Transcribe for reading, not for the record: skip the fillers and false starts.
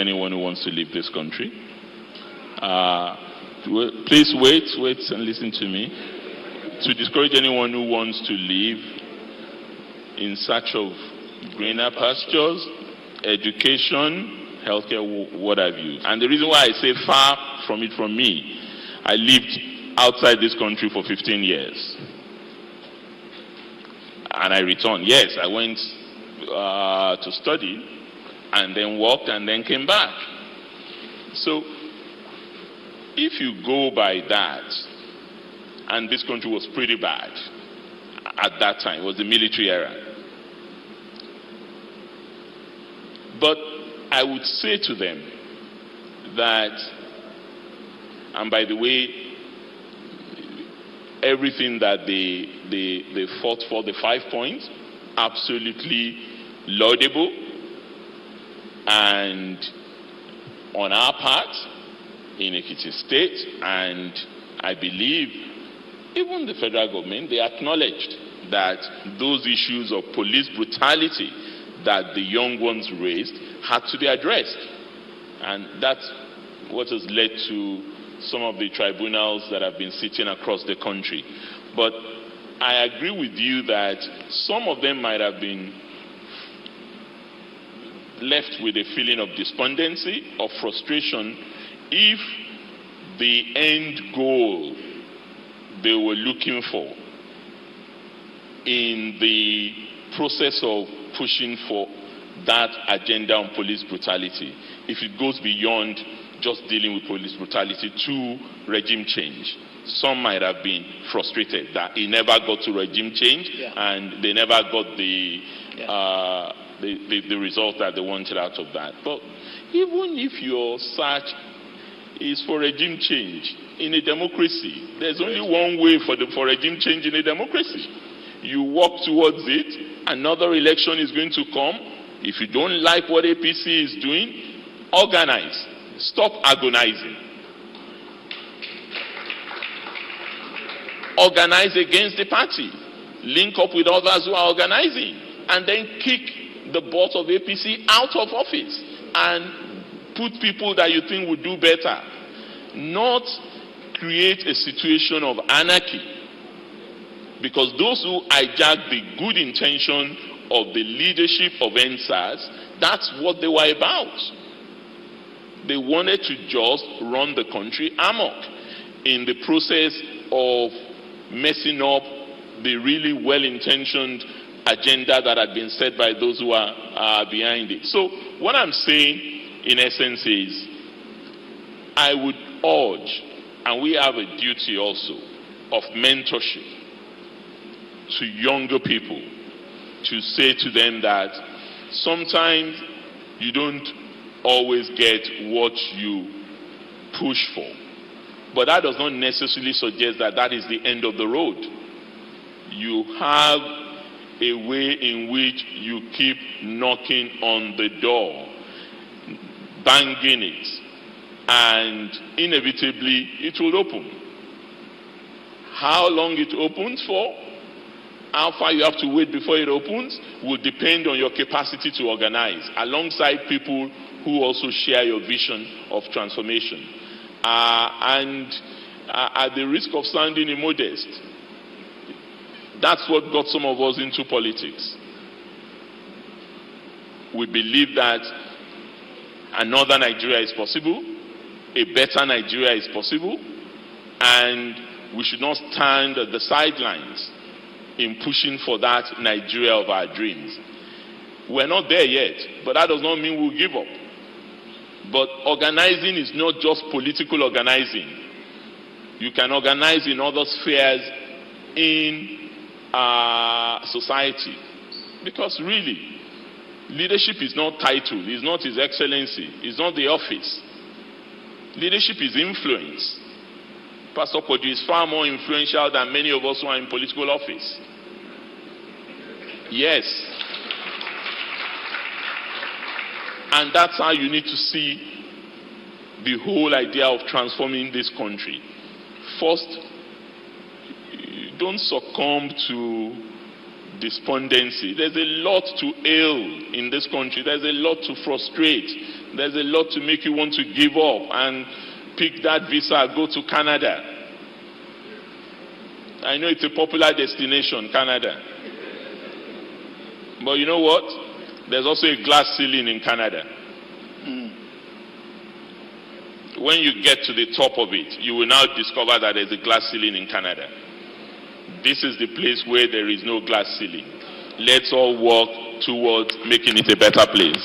anyone who wants to leave this country. Please wait and listen to me. To discourage anyone who wants to leave in search of greener pastures, education, healthcare, what have you. And the reason why I say far from it from me, I lived outside this country for 15 years. And I returned. Yes, I went to study and then worked and then came back. So if you go by that, and this country was pretty bad at that time, it was the military era. But I would say to them that, and by the way, everything that they fought for, the 5 points, absolutely laudable. And on our part, in Ekiti State, and I believe even the federal government, they acknowledged that those issues of police brutality that the young ones raised had to be addressed. And that's what has led to some of the tribunals that have been sitting across the country. But I agree with you that some of them might have been left with a feeling of despondency or frustration if the end goal they were looking for in the process of pushing for that agenda on police brutality, if it goes beyond just dealing with police brutality to regime change. Some might have been frustrated that it never got to regime change, and they never got the result that they wanted out of that. But even if your search is for regime change in a democracy, there's only one way for regime change in a democracy. You walk towards it, another election is going to come. If you don't like what APC is doing, organize. Stop agonizing. Organize against the party. Link up with others who are organizing, and then kick the boss of APC out of office and put people that you think would do better. Not create a situation of anarchy, because those who hijack the good intention of the leadership of NSAS, that's what they were about. They wanted to just run the country amok in the process of messing up the really well-intentioned agenda that had been set by those who are behind it. So what I'm saying in essence is, I would urge, and we have a duty also of mentorship to younger people, to say to them that sometimes you don't always get what you push for. But that does not necessarily suggest that that is the end of the road. You have a way in which you keep knocking on the door, banging it, and inevitably it will open. How long it opens for, how far you have to wait before it opens, will depend on your capacity to organize alongside people who also share your vision of transformation. And at the risk of sounding immodest, that's what got some of us into politics. We believe that another Nigeria is possible, a better Nigeria is possible, and we should not stand at the sidelines in pushing for that Nigeria of our dreams. We're not there yet, but that does not mean we'll give up. But organizing is not just political organizing. You can organize in other spheres in society. Because really, leadership is not title, it's not His Excellency, it's not the office. Leadership is influence. Pastor Kodu is far more influential than many of us who are in political office. Yes. And that's how you need to see the whole idea of transforming this country. First, don't succumb to despondency. There's a lot to ail in this country. There's a lot to frustrate. There's a lot to make you want to give up and pick that visa, go to Canada. I know it's a popular destination, Canada. But you know what? There's also a glass ceiling in Canada. When you get to the top of it, you will now discover that there's a glass ceiling in Canada. This is the place where there is no glass ceiling. Let's all work towards making it a better place.